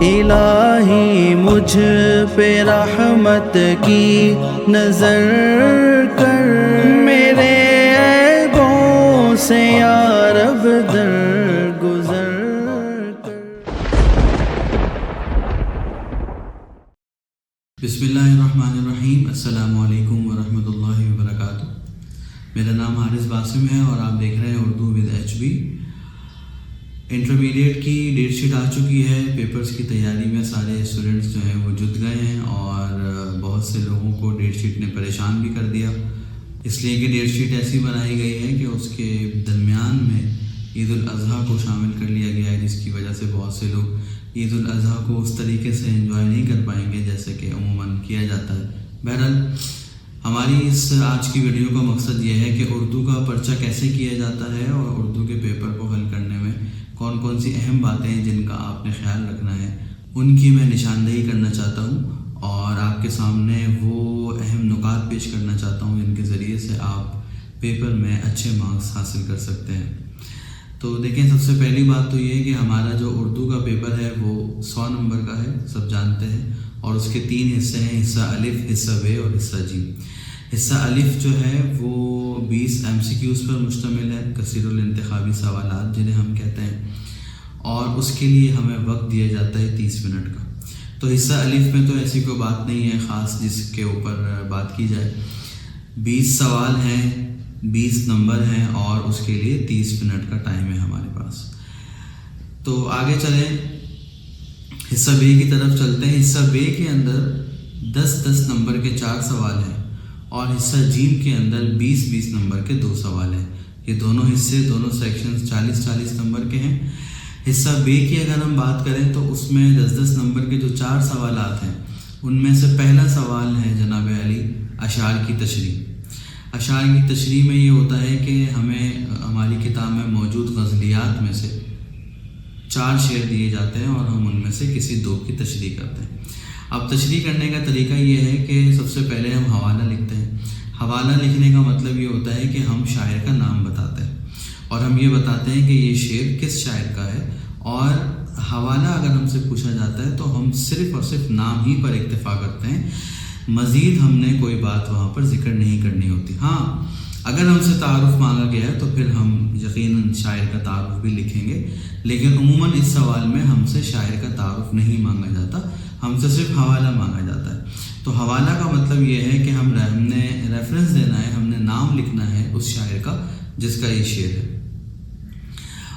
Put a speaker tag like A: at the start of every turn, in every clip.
A: الہی مجھ پہ رحمت کی نظر کر، میرے عیبوں سے یا رب درگزر کر۔
B: بسم اللہ الرحمن الرحیم۔ السلام علیکم ورحمۃ اللہ وبرکاتہ۔ میرا نام حارث باسم ہے اور آپ دیکھ رہے ہیں اردو ود HB۔ انٹرمیڈیٹ کی ڈیٹ شیٹ آ چکی ہے۔ پیپرز کی تیاری میں سارے اسٹوڈنٹس جو ہیں وہ جت گئے ہیں اور بہت سے لوگوں کو ڈیٹ شیٹ نے پریشان بھی کر دیا، اس لیے کہ ڈیٹ شیٹ ایسی بنائی گئی ہے کہ اس کے درمیان میں عید الاضحیٰ کو شامل کر لیا گیا ہے، جس کی وجہ سے بہت سے لوگ عید الاضحیٰ کو اس طریقے سے انجوائے نہیں کر پائیں گے جیسے کہ عموماً کیا جاتا ہے۔ بہرحال ہماری اس آج کی ویڈیو کا مقصد یہ ہے کہ اردو کا پرچہ کیسے کیا جاتا ہے اور اردو کے پیپر کو حل کرنے میں کون کون سی اہم باتیں ہیں جن کا آپ نے خیال رکھنا ہے، ان کی میں نشاندہی کرنا چاہتا ہوں اور آپ کے سامنے وہ اہم نکات پیش کرنا چاہتا ہوں جن کے ذریعے سے آپ پیپر میں اچھے مارکس حاصل کر سکتے ہیں۔ تو دیکھیں، سب سے پہلی بات تو یہ ہے کہ ہمارا جو اردو کا پیپر ہے وہ 100 نمبر کا ہے، سب جانتے ہیں، اور اس کے 3 حصے ہیں، حصہ الف، حصہ ب اور حصہ ج۔ حصہ الف جو ہے وہ 20 MCQs پر مشتمل ہے، کثیر الانتخابی سوالات جنہیں ہم کہتے ہیں، اور اس کے لیے ہمیں وقت دیا جاتا ہے 30 منٹ کا۔ تو حصہ الف میں تو ایسی کوئی بات نہیں ہے خاص جس کے اوپر بات کی جائے۔ 20 سوال ہیں، 20 نمبر ہیں اور اس کے لیے 30 منٹ کا ٹائم ہے ہمارے پاس۔ تو آگے چلیں، حصہ بے کی طرف چلتے ہیں۔ حصہ بے کے اندر 10 نمبر کے 4 سوال ہیں اور حصہ جیم کے اندر 20 نمبر کے 2 سوال ہیں۔ یہ دونوں حصے، دونوں سیکشنز 40 نمبر کے ہیں۔ حصہ بے کی اگر ہم بات کریں تو اس میں 10 نمبر کے جو 4 سوالات ہیں ان میں سے پہلا سوال ہے جناب علی اشعار کی تشریح۔ اشعار کی تشریح میں یہ ہوتا ہے کہ ہمیں ہماری کتاب میں موجود غزلیات میں سے 4 شعر دیے جاتے ہیں اور ہم ان میں سے کسی 2 کی تشریح کرتے ہیں۔ اب تشریح کرنے کا طریقہ یہ ہے کہ سب سے پہلے ہم حوالہ لکھتے ہیں۔ حوالہ لکھنے کا مطلب یہ ہوتا ہے کہ ہم شاعر کا نام بتاتے ہیں اور ہم یہ بتاتے ہیں کہ یہ شعر کس شاعر کا ہے، اور حوالہ اگر ہم سے پوچھا جاتا ہے تو ہم صرف اور صرف نام ہی پر اکتفا کرتے ہیں، مزید ہم نے کوئی بات وہاں پر ذکر نہیں کرنی ہوتی۔ ہاں، اگر ہم سے تعارف مانگا گیا ہے تو پھر ہم یقیناً شاعر کا تعارف بھی لکھیں گے، لیکن عموماً اس سوال میں ہم سے شاعر کا تعارف نہیں مانگا جاتا، ہم سے صرف حوالہ مانگا جاتا ہے۔ تو حوالہ کا مطلب یہ ہے کہ ہم نے ریفرنس دینا ہے، ہم نے نام لکھنا ہے اس شاعر کا جس کا یہ شعر ہے۔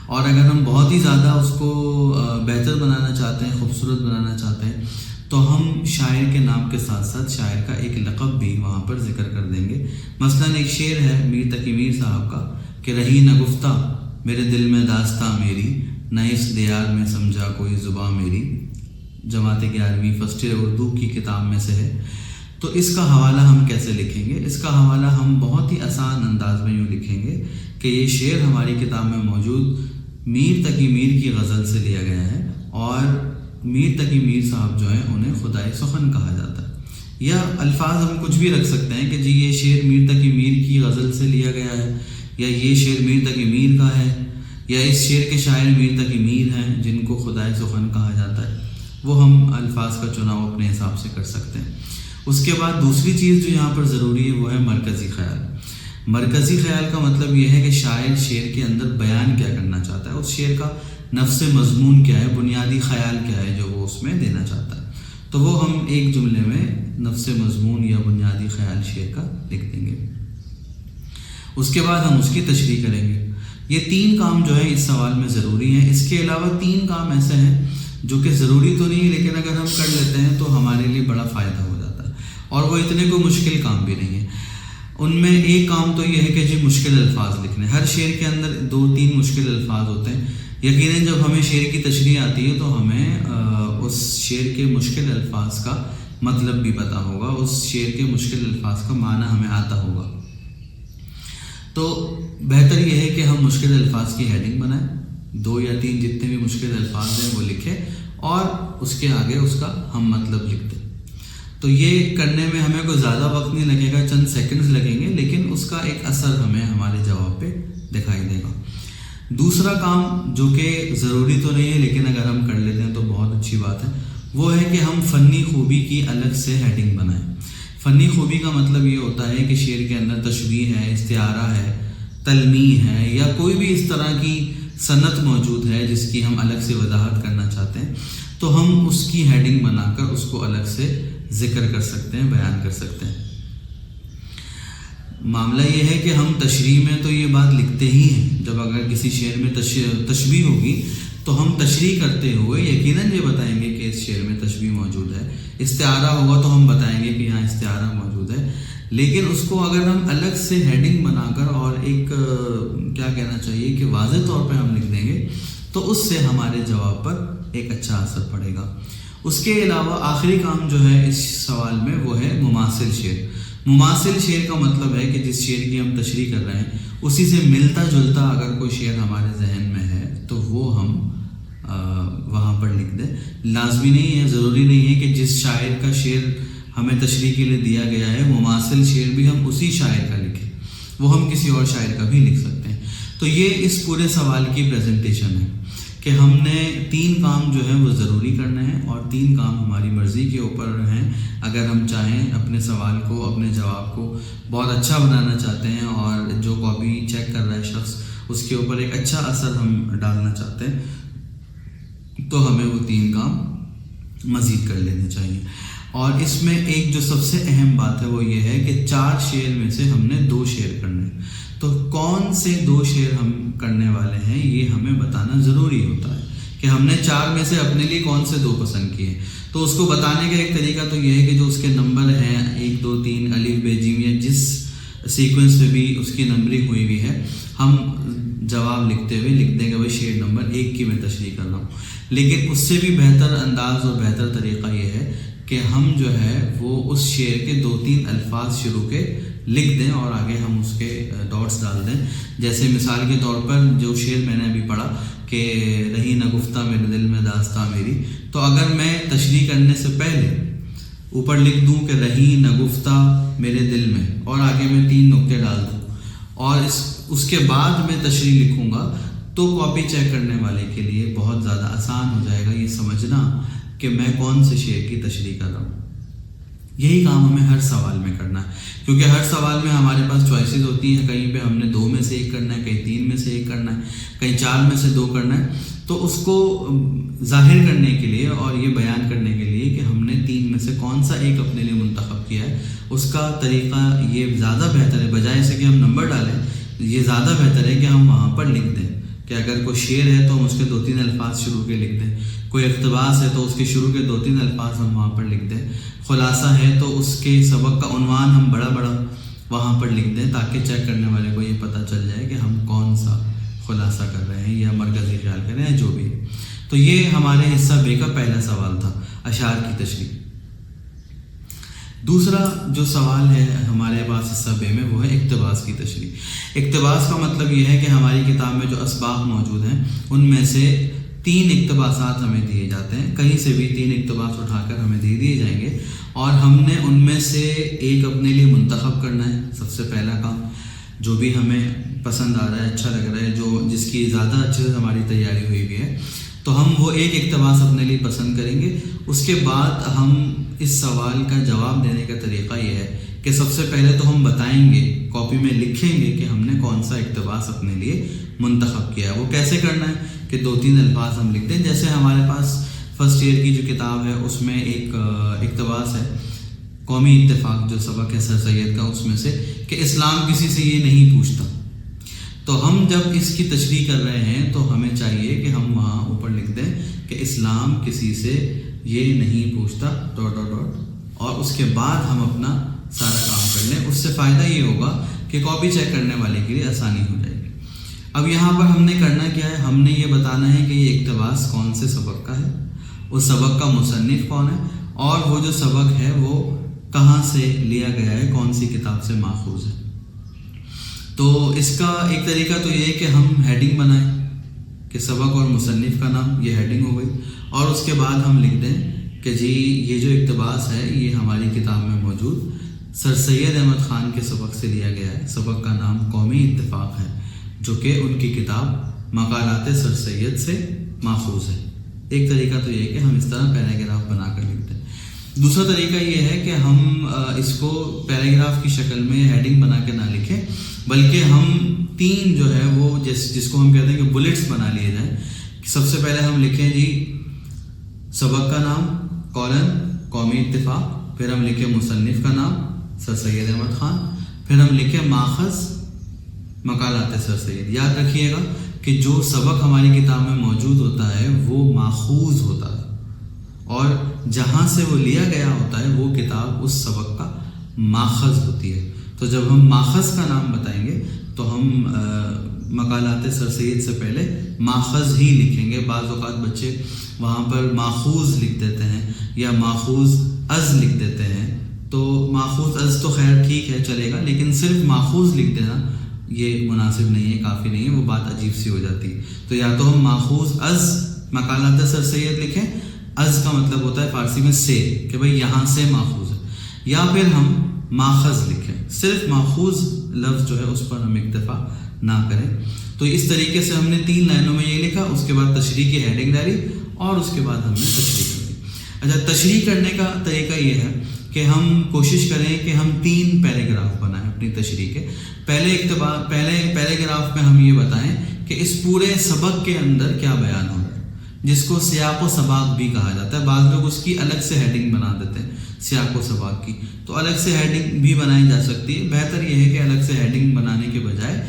B: اور اگر ہم بہت ہی زیادہ اس کو بہتر بنانا چاہتے ہیں، خوبصورت بنانا چاہتے ہیں، تو ہم شاعر کے نام کے ساتھ ساتھ شاعر کا ایک لقب بھی وہاں پر ذکر کر دیں گے۔ مثلاً ایک شعر ہے میر تقی میر صاحب کا کہ رہی نہ گفتہ میرے دل میں داستاں میری، نہ اس دیار میں سمجھا کوئی زباں میری، جماعت 11ویں فرسٹ ایئر اردو کی کتاب میں سے ہے۔ تو اس کا حوالہ ہم کیسے لکھیں گے؟ اس کا حوالہ ہم بہت ہی آسان انداز میں یوں لکھیں گے کہ یہ شعر ہماری کتاب میں موجود میر تقی میر کی غزل سے لیا گیا ہے، اور میر تقی میر صاحب جو ہیں انہیں خدائے سخن کہا جاتا ہے۔ یا الفاظ ہم کچھ بھی رکھ سکتے ہیں کہ جی یہ شعر میر تقی میر کی غزل سے لیا گیا ہے، یا یہ شعر میر تقی میر کا ہے، یا اس شعر کے شاعر میر تقی میر ہیں جن کو خدائے سخن کہا جاتا ہے۔ وہ ہم الفاظ کا چناؤ اپنے حساب سے کر سکتے ہیں۔ اس کے بعد دوسری چیز جو یہاں پر ضروری ہے وہ ہے مرکزی خیال۔ مرکزی خیال کا مطلب یہ ہے کہ شاعر شعر کے اندر بیان کیا کرنا چاہتا ہے، اس شعر کا نفس مضمون کیا ہے، بنیادی خیال کیا ہے جو وہ اس میں دینا چاہتا ہے۔ تو وہ ہم ایک جملے میں نفس مضمون یا بنیادی خیال شعر کا لکھ دیں گے۔ اس کے بعد ہم اس کی تشریح کریں گے۔ یہ 3 کام جو ہیں اس سوال میں ضروری ہیں۔ اس کے علاوہ 3 کام ایسے ہیں جو کہ ضروری تو نہیں ہے، لیکن اگر ہم کر لیتے ہیں تو ہمارے لیے بڑا فائدہ ہو جاتا ہے، اور وہ اتنے کوئی مشکل کام بھی نہیں ہے۔ ان میں ایک کام تو یہ ہے کہ جی مشکل الفاظ لکھنے۔ ہر شعر کے اندر 2-3 مشکل الفاظ ہوتے ہیں۔ یقیناً جب ہمیں شعر کی تشریح آتی ہے تو ہمیں اس شعر کے مشکل الفاظ کا مطلب بھی پتہ ہوگا، اس شعر کے مشکل الفاظ کا معنی ہمیں آتا ہوگا۔ تو بہتر یہ ہے کہ ہم مشکل الفاظ کی ہیڈنگ بنائیں، 2 یا 3 جتنے بھی مشکل الفاظ ہیں وہ لکھیں اور اس کے آگے اس کا ہم مطلب لکھ دیں۔ تو یہ کرنے میں ہمیں کوئی زیادہ وقت نہیں لگے گا، چند سیکنڈز لگیں گے، لیکن اس کا ایک اثر ہمیں ہمارے جواب پہ دکھائی دے گا۔ دوسرا کام جو کہ ضروری تو نہیں ہے لیکن اگر ہم کر لیتے ہیں تو بہت اچھی بات ہے، وہ ہے کہ ہم فنی خوبی کی الگ سے ہیڈنگ بنائیں۔ فنی خوبی کا مطلب یہ ہوتا ہے کہ شعر کے اندر تشبیہ ہے، استعارہ ہے، تلمیح ہے، یا کوئی بھی اس طرح کی صنعت موجود ہے جس کی ہم الگ سے وضاحت کرنا چاہتے ہیں، تو ہم اس کی ہیڈنگ بنا کر اس کو الگ سے ذکر کر سکتے ہیں، بیان کر سکتے ہیں۔ معاملہ یہ ہے کہ ہم تشریح میں تو یہ بات لکھتے ہی ہیں، جب اگر کسی شعر میں تشبیہ ہوگی تو ہم تشریح کرتے ہوئے یقیناً یہ بتائیں گے کہ اس شعر میں تشبیہ موجود ہے، استعارہ ہوگا تو ہم بتائیں گے کہ یہاں استعارہ موجود ہے، لیکن اس کو اگر ہم الگ سے ہیڈنگ بنا کر اور ایک کیا کہنا چاہیے کہ واضح طور پہ ہم لکھ دیں گے تو اس سے ہمارے جواب پر ایک اچھا اثر پڑے گا۔ اس کے علاوہ آخری کام جو ہے اس سوال میں وہ ہے مماثل شعر۔ مماثل شعر کا مطلب ہے کہ جس شعر کی ہم تشریح کر رہے ہیں اسی سے ملتا جلتا اگر کوئی شعر ہمارے ذہن میں ہے تو وہ ہم وہاں پر لکھ دیں۔ لازمی نہیں ہے، ضروری نہیں ہے کہ جس شاعر کا شعر ہمیں تشریح کے لیے دیا گیا ہے مماثل شعر بھی ہم اسی شاعر کا لکھیں، وہ ہم کسی اور شاعر کا بھی لکھ سکتے ہیں۔ تو یہ اس پورے سوال کی پریزنٹیشن ہے کہ ہم نے 3 کام جو ہیں وہ ضروری کرنے ہیں اور 3 کام ہماری مرضی کے اوپر ہیں۔ اگر ہم چاہیں اپنے سوال کو، اپنے جواب کو بہت اچھا بنانا چاہتے ہیں اور جو کاپی چیک کر رہا ہے شخص اس کے اوپر ایک اچھا اثر ہم ڈالنا چاہتے ہیں تو ہمیں وہ 3 کام مزید کر لینے چاہیے۔ اور اس میں ایک جو سب سے اہم بات ہے وہ یہ ہے کہ 4 شعر میں سے ہم نے 2 شعر کرنے، تو کون سے 2 شعر ہم کرنے والے ہیں یہ ہمیں بتانا ضروری ہوتا ہے کہ ہم نے 4 میں سے اپنے لیے کون سے 2 پسند کیے۔ تو اس کو بتانے کا ایک طریقہ تو یہ ہے کہ جو اس کے نمبر ہیں 1 2 3 الف ب ج یا جس سیکوینس میں بھی اس کی نمبرنگ ہوئی ہوئی ہے ہم جواب لکھتے ہوئے لکھ دیں گے بھائی شعر نمبر 1 کی میں تشریح کر رہا ہوں۔ لیکن اس سے بھی بہتر انداز اور بہتر طریقہ یہ ہے کہ ہم جو ہے وہ اس شعر کے 2-3 الفاظ شروع کے لکھ دیں اور آگے ہم اس کے ڈاٹس ڈال دیں۔ جیسے مثال کے طور پر جو شعر میں نے ابھی پڑھا کہ رہی نہ گفتہ میرے دل میں داستاں میری، تو اگر میں تشریح کرنے سے پہلے اوپر لکھ دوں کہ رہی نہ گفتہ میرے دل میں اور آگے میں 3 نقطے ڈال دوں اور اس کے بعد میں تشریح لکھوں گا تو کاپی چیک کرنے والے کے لیے بہت زیادہ آسان ہو جائے گا یہ سمجھنا کہ میں کون سے شعر کی تشریح کر رہا ہوں۔ یہی کام ہمیں ہر سوال میں کرنا ہے، کیونکہ ہر سوال میں ہمارے پاس چوائسیز ہوتی ہیں، کہیں پہ ہم نے 2 میں سے 1 کرنا ہے، کہیں 3 میں سے 1 کرنا ہے، کہیں 4 میں سے 2 کرنا ہے۔ تو اس کو ظاہر کرنے کے لیے اور یہ بیان کرنے کے لیے کہ ہم نے 3 میں سے کون سا 1 اپنے لیے منتخب کیا ہے، اس کا طریقہ یہ زیادہ بہتر ہے، بجائے سے کہ ہم نمبر ڈالیں یہ زیادہ بہتر ہے کہ ہم وہاں پر لکھ دیں کہ اگر کوئی شعر ہے تو ہم اس کے 2-3 الفاظ شروع کے لکھ دیں، کوئی اقتباس ہے تو اس کے شروع کے 2-3 الفاظ ہم وہاں پر لکھ دیں، خلاصہ ہے تو اس کے سبق کا عنوان ہم بڑا وہاں پر لکھ دیں تاکہ چیک کرنے والے کو یہ پتہ چل جائے کہ ہم کون سا خلاصہ کر رہے ہیں یا مرکزی خیال کر رہے ہیں جو بھی۔ تو یہ ہمارے حصہ بے کا پہلا سوال تھا، اشعار کی تشریح۔ دوسرا جو سوال ہے ہمارے پاس حصہ بے میں وہ ہے اقتباس کی تشریح۔ اقتباس کا مطلب یہ ہے کہ ہماری کتاب میں جو اسباق موجود ہیں ان میں سے 3 اقتباسات ہمیں دیے جاتے ہیں، کہیں سے بھی 3 اقتباس اٹھا کر ہمیں دے دیے جائیں گے اور ہم نے ان میں سے 1 اپنے لیے منتخب کرنا ہے۔ سب سے پہلا کام جو بھی ہمیں پسند آ رہا ہے، اچھا لگ رہا ہے، جس کی زیادہ اچھے سے ہماری تیاری ہوئی ہوئی ہے، تو ہم وہ 1 اقتباس اپنے لیے پسند کریں گے۔ اس کے بعد ہم اس سوال کا جواب دینے کا طریقہ یہ ہے کہ سب سے پہلے تو ہم بتائیں گے، کاپی میں لکھیں گے کہ ہم نے کون سا اقتباس اپنے لیے منتخب کیا ہے۔ وہ کیسے کرنا ہے کہ 2-3 الفاظ ہم لکھ دیں۔ جیسے ہمارے پاس فرسٹ ایئر کی جو کتاب ہے اس میں ایک اقتباس ہے قومی اتفاق جو سبق ہے سر سید کا، اس میں سے کہ اسلام کسی سے یہ نہیں پوچھتا۔ تو ہم جب اس کی تشریح کر رہے ہیں تو ہمیں چاہیے کہ ہم وہاں اوپر لکھ دیں کہ اسلام کسی سے یہ نہیں پوچھتا ... اور اس کے بعد ہم اپنا سارا کام کر لیں۔ اس سے فائدہ یہ ہوگا کہ کاپی چیک کرنے والے کے لیے آسانی ہو جائے گی۔ اب یہاں پر ہم نے کرنا کیا ہے، ہم نے یہ بتانا ہے کہ یہ اقتباس کون سے سبق کا ہے، اس سبق کا مصنف کون ہے اور وہ جو سبق ہے وہ کہاں سے لیا گیا ہے، کون سی کتاب سے ماخوذ ہے۔ تو اس کا ایک طریقہ تو یہ ہے کہ ہم ہیڈنگ بنائیں کہ سبق اور مصنف کا نام، یہ ہیڈنگ ہو گئی، اور اس کے بعد ہم لکھ دیں کہ جی یہ جو اقتباس ہے یہ ہماری کتاب میں موجود سر سید احمد خان کے سبق سے لیا گیا ہے، سبق کا نام قومی اتفاق ہے جو کہ ان کی کتاب مقالات سر سید سے ماخوذ ہے۔ ایک طریقہ تو یہ ہے کہ ہم اس طرح پیراگراف بنا کر لکھتے ہیں۔ دوسرا طریقہ یہ ہے کہ ہم اس کو پیراگراف کی شکل میں ہیڈنگ بنا کے نہ لکھیں، بلکہ ہم 3 جو ہے وہ جس کو ہم کہتے ہیں کہ بلٹس بنا لیے جائیں۔ سب سے پہلے ہم لکھیں جی سبق کا نام کولن قومی اتفاق، پھر ہم لکھیں مصنف کا نام سر سید احمد خان، پھر ہم لکھیں ماخذ مقالات سر سید۔ یاد رکھیے گا کہ جو سبق ہماری کتاب میں موجود ہوتا ہے وہ ماخوذ ہوتا ہے، اور جہاں سے وہ لیا گیا ہوتا ہے وہ کتاب اس سبق کا ماخذ ہوتی ہے۔ تو جب ہم ماخذ کا نام بتائیں گے تو ہم مقالات سر سید سے پہلے ماخذ ہی لکھیں گے۔ بعض اوقات بچے وہاں پر ماخوذ لکھ دیتے ہیں یا ماخوذ از لکھ دیتے ہیں، تو ماخوذ از تو خیر ٹھیک ہے چلے گا، لیکن صرف ماخوذ لکھ دینا یہ مناسب نہیں ہے، کافی نہیں ہے، وہ بات عجیب سی ہو جاتی ہے۔ تو یا تو ہم ماخوذ از مقالات سر سید لکھیں، از کا مطلب ہوتا ہے فارسی میں سے، کہ بھئی یہاں سے ماخوذ ہے، یا پھر ہم ماخذ لکھیں، صرف ماخوذ لفظ جو ہے اس پر ہم اکتفا نہ کریں۔ تو اس طریقے سے ہم نے 3 لائنوں میں یہ لکھا، اس کے بعد تشریح کی ہیڈنگ ڈالی اور اس کے بعد ہم نے تشریح کر دی۔ اچھا، تشریح کرنے کا طریقہ یہ ہے کہ ہم کوشش کریں کہ ہم 3 پیراگراف بنائیں اپنی تشریح کے۔ پہلے پیراگراف میں ہم یہ بتائیں کہ اس پورے سبق کے اندر کیا بیان ہو رہا ہے، جس کو سیاق و سباق بھی کہا جاتا ہے۔ بعض لوگ اس کی الگ سے ہیڈنگ بنا دیتے ہیں سیاق و سباق کی، تو الگ سے ہیڈنگ بھی بنائی جا سکتی ہے۔ بہتر یہ ہے کہ الگ سے ہیڈنگ بنانے کے بجائے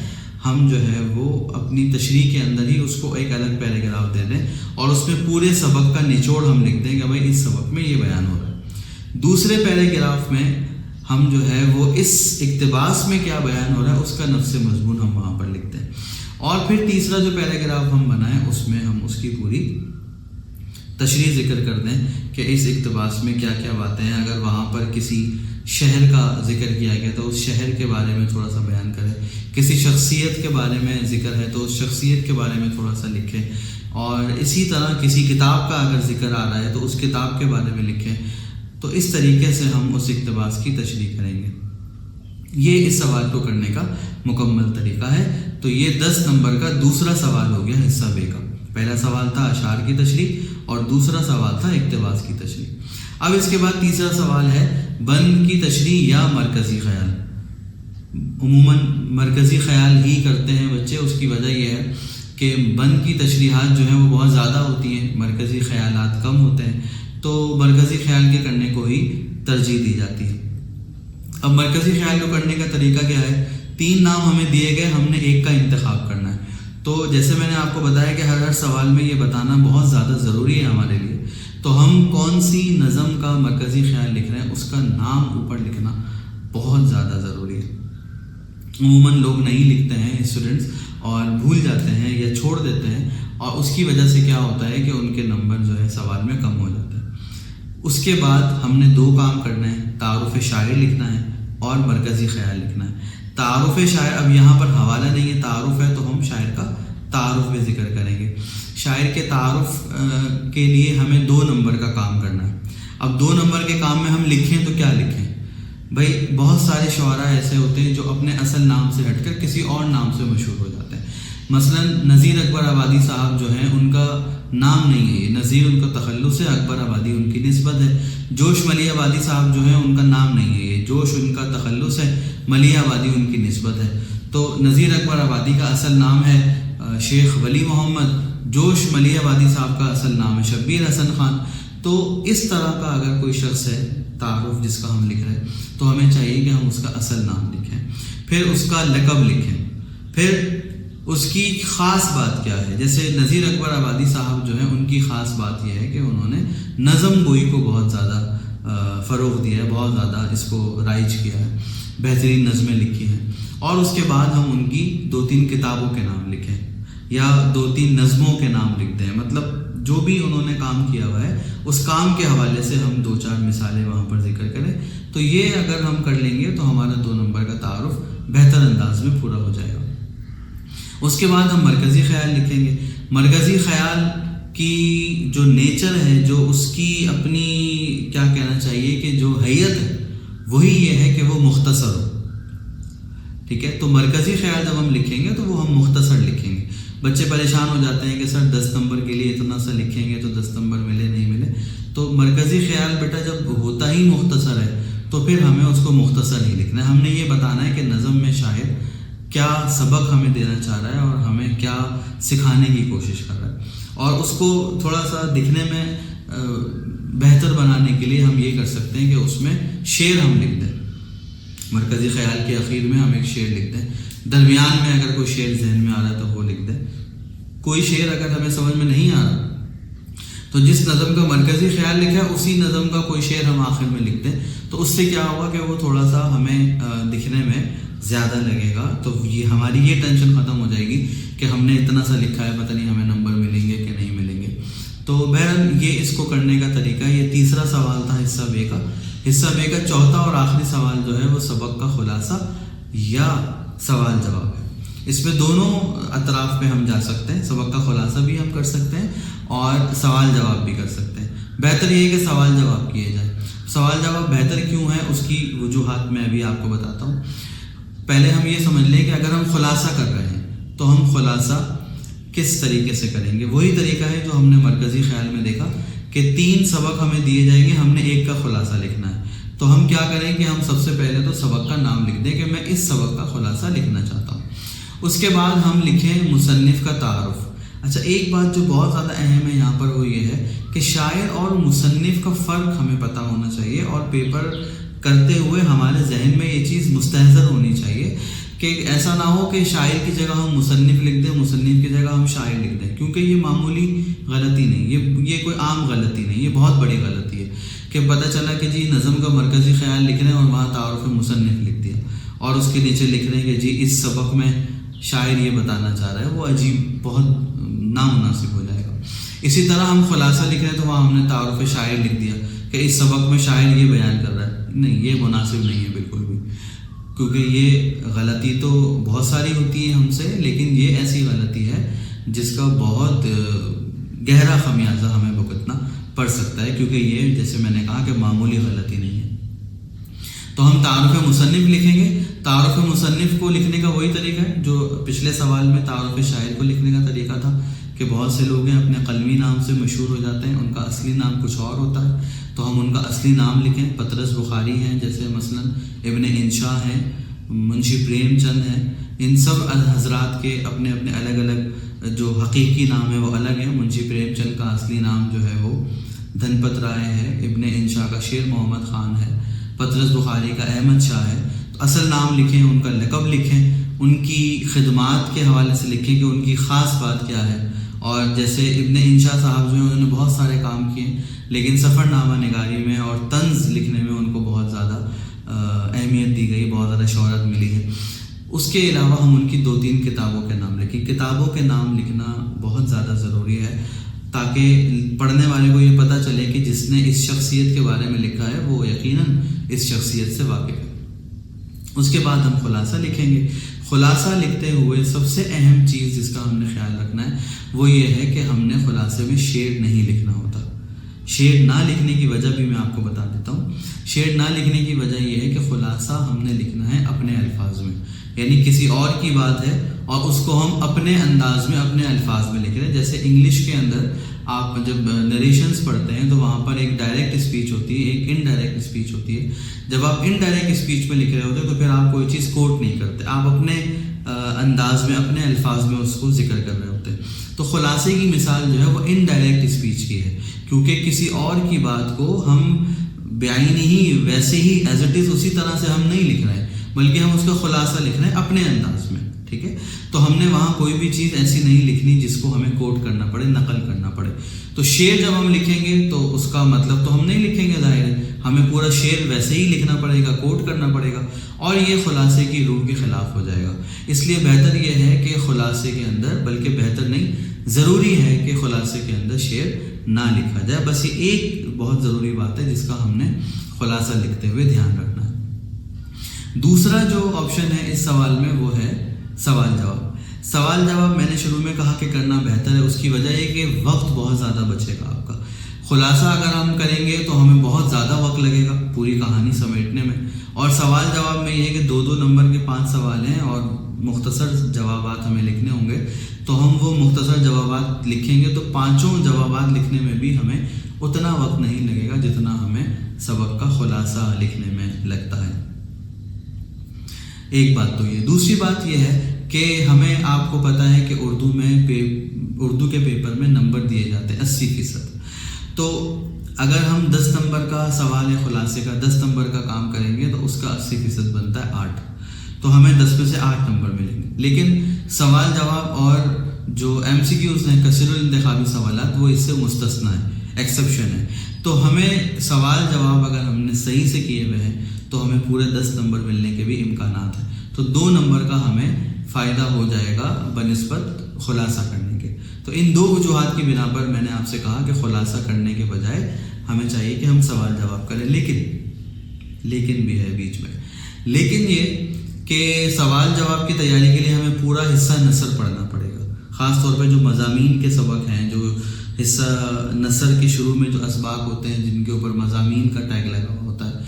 B: ہم جو ہے وہ اپنی تشریح کے اندر ہی اس کو ایک الگ پیراگراف دے دیں اور اس میں پورے سبق کا نچوڑ ہم لکھ دیں کہ بھائی اس سبق میں یہ بیان ہو رہا ہے۔ دوسرے پیراگراف میں ہم جو ہے وہ اس اقتباس میں کیا بیان ہو رہا ہے اس کا نفس مضمون ہم وہاں پر لکھتے ہیں، اور پھر تیسرا جو پیراگراف ہم بنائیں اس میں ہم اس کی پوری تشریح ذکر کر دیں کہ اس اقتباس میں کیا کیا باتیں ہیں۔ اگر وہاں پر کسی شہر کا ذکر کیا گیا تو اس شہر کے بارے میں تھوڑا سا بیان کریں، کسی شخصیت کے بارے میں ذکر ہے تو اس شخصیت کے بارے میں تھوڑا سا لکھیں، اور اسی طرح کسی کتاب کا اگر ذکر آ رہا ہے تو اس کتاب کے بارے میں لکھیں۔ تو اس طریقے سے ہم اس اقتباس کی تشریح کریں گے۔ یہ اس سوال کو کرنے کا مکمل طریقہ ہے۔ تو یہ 10 نمبر کا دوسرا سوال ہو گیا حصہ بے کا۔ پہلا سوال تھا اشعار کی تشریح اور دوسرا سوال تھا اقتباس کی تشریح۔ اب اس کے بعد تیسرا سوال ہے بند کی تشریح یا مرکزی خیال۔ عموماً مرکزی خیال ہی کرتے ہیں بچے، اس کی وجہ یہ ہے کہ بند کی تشریحات جو ہیں وہ بہت زیادہ ہوتی ہیں، مرکزی خیالات کم ہوتے ہیں، تو مرکزی خیال کے کرنے کو ہی ترجیح دی جاتی ہے۔ اب مرکزی خیال کو کرنے کا طریقہ کیا ہے؟ 3 نام ہمیں دیے گئے، ہم نے ایک کا انتخاب کرنا ہے۔ تو جیسے میں نے آپ کو بتایا کہ ہر سوال میں یہ بتانا بہت زیادہ ضروری ہے ہمارے لیے، تو ہم کون سی نظم کا مرکزی خیال لکھ رہے ہیں اس کا نام اوپر لکھنا بہت زیادہ ضروری ہے۔ عموماً لوگ نہیں لکھتے ہیں اسٹوڈنٹس، اور بھول جاتے ہیں یا چھوڑ دیتے ہیں، اور اس کی وجہ سے کیا ہوتا ہے کہ ان کے نمبر جو ہے سوال میں کم ہو جاتے ہیں۔ اس کے بعد ہم نے 2 کام کرنا ہے، تعارف شاعر لکھنا ہے اور مرکزی خیال لکھنا ہے۔ تعارف شاعر، اب یہاں پر حوالہ نہیں ہے، تعارف ہے تو ہم شاعر کا تعارف بھی ذکر کریں گے۔ شاعر کے تعارف کے لیے ہمیں 2 نمبر کا کام کرنا ہے۔ اب 2 نمبر کے کام میں ہم لکھیں تو کیا لکھیں؟ بھائی بہت سارے شعراء ایسے ہوتے ہیں جو اپنے اصل نام سے ہٹ کر کسی اور نام سے مشہور ہو جاتے ہیں۔ مثلا نذیر اکبر آبادی صاحب جو ہیں ان کا نام نہیں ہے، نذیر ان کا تخلص ہے، اکبر آبادی ان کی نسبت ہے۔ جوش ملی آبادی صاحب جو ہیں ان کا نام نہیں ہے، یہ جوش ان کا تخلص ہے، ملی آبادی ان کی نسبت ہے۔ تو نذیر اکبر آبادی کا اصل نام ہے شیخ ولی محمد، جوش ملی آبادی صاحب کا اصل نام ہے شبیر حسن خان۔ تو اس طرح کا اگر کوئی شخص ہے تعارف جس کا ہم لکھ رہے ہیں تو ہمیں چاہیے کہ ہم اس کا اصل نام لکھیں، پھر اس کا لقب لکھیں، پھر اس کی خاص بات کیا ہے۔ جیسے نذیر اکبر آبادی صاحب جو ہیں ان کی خاص بات یہ ہے کہ انہوں نے نظم گوئی کو بہت زیادہ فروغ دیا ہے، بہت زیادہ اس کو رائج کیا ہے، بہترین نظمیں لکھی ہیں۔ اور اس کے بعد ہم ان کی 2-3 کتابوں کے نام لکھیں یا 2-3 نظموں کے نام لکھ دیں، مطلب جو بھی انہوں نے کام کیا ہوا ہے اس کام کے حوالے سے ہم 2-4 مثالیں وہاں پر ذکر کریں۔ تو یہ اگر ہم کر لیں گے تو ہمارا 2 نمبر کا تعارف بہتر انداز میں پورا ہو جائے گا۔ اس کے بعد ہم مرکزی خیال لکھیں گے۔ مرکزی خیال کی جو نیچر ہے، جو اس کی اپنی کیا کہنا چاہیے کہ جو حیت ہے وہی یہ ہے کہ وہ مختصر ہو، ٹھیک ہے۔ تو مرکزی خیال جب ہم لکھیں گے تو وہ ہم مختصر لکھیں گے۔ بچے پریشان ہو جاتے ہیں کہ سر 10 نمبر کے لیے اتنا سا لکھیں گے تو 10 نمبر ملے نہیں ملے. تو مرکزی خیال بیٹا جب ہوتا ہی مختصر ہے تو پھر ہمیں اس کو مختصر ہی لکھنا ہے. ہم نے یہ بتانا ہے کہ نظم میں شاعر کیا سبق ہمیں دینا چاہ رہا ہے اور ہمیں کیا سکھانے کی کوشش کر رہا ہے, اور اس کو تھوڑا سا دکھنے میں بہتر بنانے کے لیے ہم یہ کر سکتے ہیں کہ اس میں شعر ہم لکھ دیں. مرکزی خیال کے اخیر میں ہم ایک شعر لکھ دیں, درمیان میں اگر کوئی شعر ذہن میں آ رہا ہے تو وہ لکھ دیں. کوئی شعر اگر ہمیں سمجھ میں نہیں آ رہا تو جس نظم کا مرکزی خیال لکھا ہے اسی نظم کا کوئی شعر ہم آخر میں لکھ دیں. تو اس سے کیا ہوگا کہ وہ تھوڑا سا ہمیں دکھنے میں زیادہ لگے گا, تو یہ ہماری یہ ٹینشن ختم ہو جائے گی کہ ہم نے اتنا سا لکھا ہے, پتہ نہیں ہمیں نمبر ملیں گے کہ نہیں ملیں گے. تو بہرحال یہ اس کو کرنے کا طریقہ ہے. یہ تیسرا سوال تھا حصہ بے کا. حصہ بے کا چوتھا اور آخری سوال جو ہے وہ سبق کا خلاصہ یا سوال جواب ہے. اس میں دونوں اطراف پہ ہم جا سکتے ہیں, سبق کا خلاصہ بھی ہم کر سکتے ہیں اور سوال جواب بھی کر سکتے ہیں. بہتر یہ ہے کہ سوال جواب کیے جائے. سوال جواب بہتر کیوں ہے اس کی وجوہات میں ابھی آپ کو بتاتا ہوں. پہلے ہم یہ سمجھ لیں کہ اگر ہم خلاصہ کر رہے ہیں تو ہم خلاصہ کس طریقے سے کریں گے. وہی طریقہ ہے جو ہم نے مرکزی خیال میں دیکھا کہ 3 سبق ہمیں دیے جائیں گے, ہم نے ایک کا خلاصہ لکھنا ہے. تو ہم کیا کریں کہ ہم سب سے پہلے تو سبق کا نام لکھ دیں کہ میں اس سبق کا خلاصہ لکھنا چاہتا ہوں. اس کے بعد ہم لکھیں مصنف کا تعارف. اچھا, ایک بات جو بہت زیادہ اہم ہے یہاں پر وہ یہ ہے کہ شاعر اور مصنف کا فرق ہمیں پتہ ہونا چاہیے, اور پیپر کرتے ہوئے ہمارے ذہن میں یہ چیز مستحضر ہونی چاہیے کہ ایسا نہ ہو کہ شاعر کی جگہ ہم مصنف لکھ دیں, مصنف کی جگہ ہم شاعر لکھ دیں, کیونکہ یہ معمولی غلطی نہیں, یہ کوئی عام غلطی نہیں, یہ بہت بڑی غلطی ہے کہ پتہ چلا کہ جی نظم کا مرکزی خیال لکھ رہے ہیں اور وہاں تعارف مصنف لکھ دیا, اور اس کے نیچے لکھ رہے ہیں کہ جی اس سبق میں شاعر یہ بتانا چاہ رہا ہے. وہ عجیب, بہت نامناسب ہو جائے گا. اسی طرح ہم خلاصہ لکھ رہے ہیں تو وہاں ہم نے تعارف شاعر لکھ دیا کہ اس سبق میں شاعر یہ بیان کر رہا ہے. نہیں, یہ مناسب نہیں ہے بالکل بھی, کیونکہ یہ غلطی تو بہت ساری ہوتی ہے ہم سے, لیکن یہ ایسی غلطی ہے جس کا بہت گہرا خمیازہ ہمیں بھگتنا پڑ سکتا ہے, کیونکہ یہ جیسے میں نے کہا کہ معمولی غلطی نہیں ہے. تو ہم تعارف مصنف لکھیں گے. تعارف مصنف کو لکھنے کا وہی طریقہ ہے جو پچھلے سوال میں تعارف شاعر کو لکھنے کا طریقہ تھا کہ بہت سے لوگ ہیں اپنے قلمی نام سے مشہور ہو جاتے ہیں, ان کا اصلی نام کچھ اور ہوتا ہے, تو ہم ان کا اصلی نام لکھیں. پطرس بخاری ہیں جیسے مثلا, ابن انشا ہیں, منشی پریم چند ہیں, ان سب حضرات کے اپنے اپنے الگ الگ جو حقیقی نام ہے وہ الگ ہیں. منشی پریم چند کا اصلی نام جو ہے وہ دھنپت رائے ہے, ابن انشا کا شیر محمد خان ہے, پطرس بخاری کا احمد شاہ ہے. تو اصل نام لکھیں, ان کا لقب لکھیں, ان کی خدمات کے حوالے سے لکھیں کہ ان کی خاص بات کیا ہے. اور جیسے ابن انشا صاحب جو ہیں انہوں نے بہت سارے کام کیے, لیکن سفر نامہ نگاری میں اور طنز لکھنے میں ان کو بہت زیادہ اہمیت دی گئی, بہت زیادہ شہرت ملی ہے. اس کے علاوہ ہم ان کی 2-3 کتابوں کے نام لکھیں. کتابوں کے نام لکھنا بہت زیادہ ضروری ہے تاکہ پڑھنے والے کو یہ پتہ چلے کہ جس نے اس شخصیت کے بارے میں لکھا ہے وہ یقیناً اس شخصیت سے واقف ہے. اس کے بعد ہم خلاصہ لکھیں گے. خلاصہ لکھتے ہوئے سب سے اہم چیز جس کا ہم نے خیال رکھنا ہے وہ یہ ہے کہ ہم نے خلاصے میں شعر نہیں لکھنا ہوتا. شعر نہ لکھنے کی وجہ بھی میں آپ کو بتا دیتا ہوں. شعر نہ لکھنے کی وجہ یہ ہے کہ خلاصہ ہم نے لکھنا ہے اپنے الفاظ میں, یعنی کسی اور کی بات ہے اور اس کو ہم اپنے انداز میں اپنے الفاظ میں لکھ رہے ہیں. جیسے انگلش کے اندر آپ جب نریشنز پڑھتے ہیں تو وہاں پر ایک ڈائریکٹ اسپیچ ہوتی ہے, ایک انڈائریکٹ اسپیچ ہوتی ہے. جب آپ انڈائریکٹ اسپیچ میں لکھ رہے ہوتے ہیں تو پھر آپ کوئی چیز کوٹ نہیں کرتے, آپ اپنے انداز میں اپنے الفاظ میں اس کو ذکر کر رہے ہوتے ہیں. تو خلاصے کی مثال جو ہے وہ انڈائریکٹ اسپیچ کی ہے, کیونکہ کسی اور کی بات کو ہم بیانی ہی ویسے ہی ایز اٹ از اسی طرح سے ہم نہیں لکھ رہے ہیں, بلکہ ہم اس کا خلاصہ لکھ رہے ہیں اپنے انداز میں. ٹھیک ہے, تو ہم نے وہاں کوئی بھی چیز ایسی نہیں لکھنی جس کو ہمیں کوٹ کرنا پڑے, نقل کرنا پڑے. تو شعر جب ہم لکھیں گے تو اس کا مطلب تو ہم نہیں لکھیں گے, ظاہر ہے ہمیں پورا شعر ویسے ہی لکھنا پڑے گا, کوٹ کرنا پڑے گا, اور یہ خلاصے کی روح کے خلاف ہو جائے گا. اس لیے بہتر یہ ہے کہ خلاصے کے اندر, بلکہ بہتر نہیں ضروری ہے کہ خلاصے کے اندر شعر نہ لکھا جائے. بس یہ ایک بہت ضروری بات ہے جس کا ہم نے خلاصہ لکھتے ہوئے دھیان رکھنا ہے. دوسرا جو آپشن ہے اس سوال میں وہ ہے سوال جواب. سوال جواب میں نے شروع میں کہا کہ کرنا بہتر ہے, اس کی وجہ یہ کہ وقت بہت زیادہ بچے گا آپ کا. خلاصہ اگر ہم کریں گے تو ہمیں بہت زیادہ وقت لگے گا پوری کہانی سمیٹنے میں, اور سوال جواب میں یہ ہے کہ 2-2 نمبر کے 5 سوال ہیں اور مختصر جوابات ہمیں لکھنے ہوں گے, تو ہم وہ مختصر جوابات لکھیں گے تو 5 جوابات لکھنے میں بھی ہمیں اتنا وقت نہیں لگے گا جتنا ہمیں سبق کا خلاصہ لکھنے میں لگتا ہے. ایک بات تو یہ. دوسری بات یہ ہے کہ ہمیں آپ کو پتہ ہے کہ اردو کے پیپر میں نمبر دیے جاتے ہیں 80%. تو اگر ہم 10 نمبر کا سوال ہے خلاصے کا 10 نمبر کا کام کریں گے تو اس کا 80% بنتا ہے 8. تو ہمیں 10 میں سے 8 نمبر ملیں گے. لیکن سوال جواب اور جو MCQs ہیں کثیر الانتخابی سوالات وہ اس سے مستثنا ہے, ایکسیپشن ہے. تو ہمیں سوال جواب اگر ہم نے صحیح سے کیے ہوئے ہیں تو ہمیں پورے 10 نمبر ملنے کے بھی امکانات ہیں. تو 2 نمبر کا ہمیں فائدہ ہو جائے گا بنسبت خلاصہ کرنے کے. تو ان 2 وجوہات کی بنا پر میں نے آپ سے کہا کہ خلاصہ کرنے کے بجائے ہمیں چاہیے کہ ہم سوال جواب کریں. لیکن بھی ہے بیچ میں. لیکن یہ کہ سوال جواب کی تیاری کے لیے ہمیں پورا حصہ نثر پڑھنا پڑے گا. خاص طور پہ جو مضامین کے سبق ہیں, جو حصہ نثر کے شروع میں جو اسباق ہوتے ہیں جن کے اوپر مضامین کا ٹیگ لگا ہوا ہوتا ہے,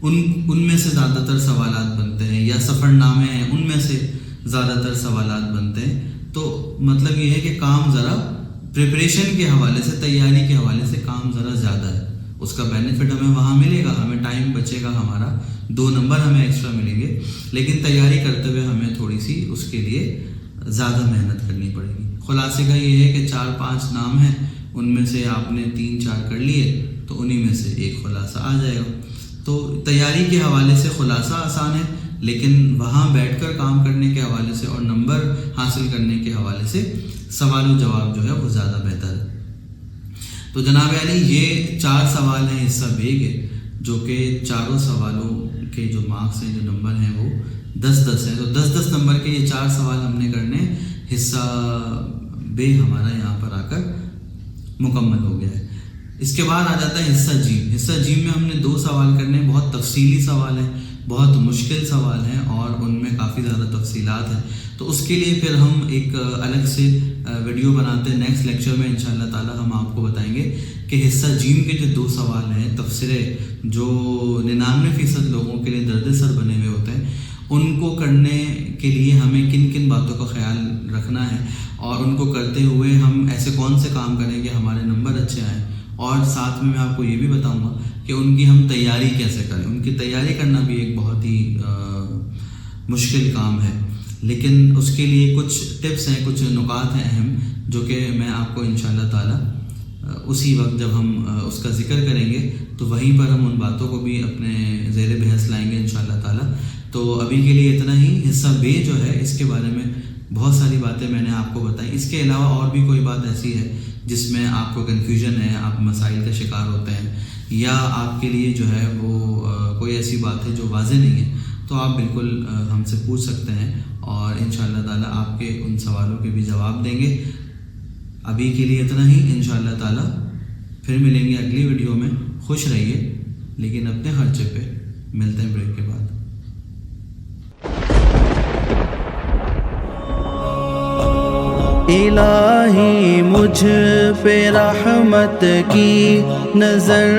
B: ان میں سے زیادہ تر سوالات بنتے ہیں, یا سفر نامے ہیں ان میں سے زیادہ تر سوالات بنتے ہیں. تو مطلب یہ ہے کہ کام ذرا پریپریشن کے حوالے سے, تیاری کے حوالے سے کام ذرا زیادہ ہے. اس کا بینیفٹ ہمیں وہاں ملے گا, ہمیں ٹائم بچے گا, ہمارا 2 نمبر ہمیں ایکسٹرا ملیں گے. لیکن تیاری کرتے ہوئے ہمیں تھوڑی سی اس کے لیے زیادہ محنت کرنی پڑے گی. خلاصے کا یہ ہے کہ 4-5 نام ہیں, ان میں سے آپ نے 3-4 کر لیے تو انہی میں سے ایک خلاصہ آ جائے گا. تو تیاری کے حوالے سے خلاصہ آسان ہے, لیکن وہاں بیٹھ کر کام کرنے کے حوالے سے اور نمبر حاصل کرنے کے حوالے سے سوال و جواب جو ہے وہ زیادہ بہتر ہے. تو جناب علی یہ 4 سوال ہیں حصہ بے کے, جو کہ چاروں سوالوں کے جو مارکس ہیں, جو نمبر ہیں وہ 10-10 ہیں. تو 10-10 نمبر کے یہ 4 سوال ہم نے کرنے. حصہ بے ہمارا یہاں پر آ کر مکمل ہو گیا ہے. اس کے بعد آ جاتا ہے حصہ جیم. حصہ جیم میں ہم نے 2 سوال کرنے. بہت تفصیلی سوال ہیں, بہت مشکل سوال ہیں اور ان میں کافی زیادہ تفصیلات ہیں. تو اس کے لیے پھر ہم ایک الگ سے ویڈیو بناتے ہیں. نیکسٹ لیکچر میں انشاءاللہ تعالی ہم آپ کو بتائیں گے کہ حصہ جیم کے جو 2 سوال ہیں تفسیرے, جو 99% لوگوں کے لیے درد سر بنے ہوئے ہوتے ہیں, ان کو کرنے کے لیے ہمیں کن کن باتوں کا خیال رکھنا ہے, اور ان کو کرتے ہوئے ہم ایسے کون سے کام کریں کہ ہمارے نمبر اچھے آئیں. اور ساتھ میں آپ کو یہ بھی بتاؤں گا کہ ان کی ہم تیاری کیسے کریں. ان کی تیاری کرنا بھی ایک بہت ہی مشکل کام ہے, لیکن اس کے لیے کچھ ٹپس ہیں, کچھ نکات ہیں اہم, جو کہ میں آپ کو انشاءاللہ تعالی اسی وقت جب ہم اس کا ذکر کریں گے تو وہیں پر ہم ان باتوں کو بھی اپنے زیر بحث لائیں گے انشاءاللہ تعالی. تو ابھی کے لیے اتنا ہی. حصہ بے جو ہے اس کے بارے میں بہت ساری باتیں میں نے آپ کو بتائیں. اس کے علاوہ اور بھی کوئی بات ایسی ہے جس میں آپ کو کنفیوژن ہے, آپ مسائل کا شکار ہوتے ہیں, یا آپ کے لیے جو ہے وہ کوئی ایسی بات ہے جو واضح نہیں ہے, تو آپ بالکل ہم سے پوچھ سکتے ہیں اور انشاءاللہ تعالی آپ کے ان سوالوں کے بھی جواب دیں گے. ابھی کے لیے اتنا ہی. انشاءاللہ تعالی پھر ملیں گے اگلی ویڈیو میں. خوش رہیے لیکن اپنے خرچے پہ. ملتے ہیں بریک کے بعد.
A: الہی مجھ پہ رحمت کی نظر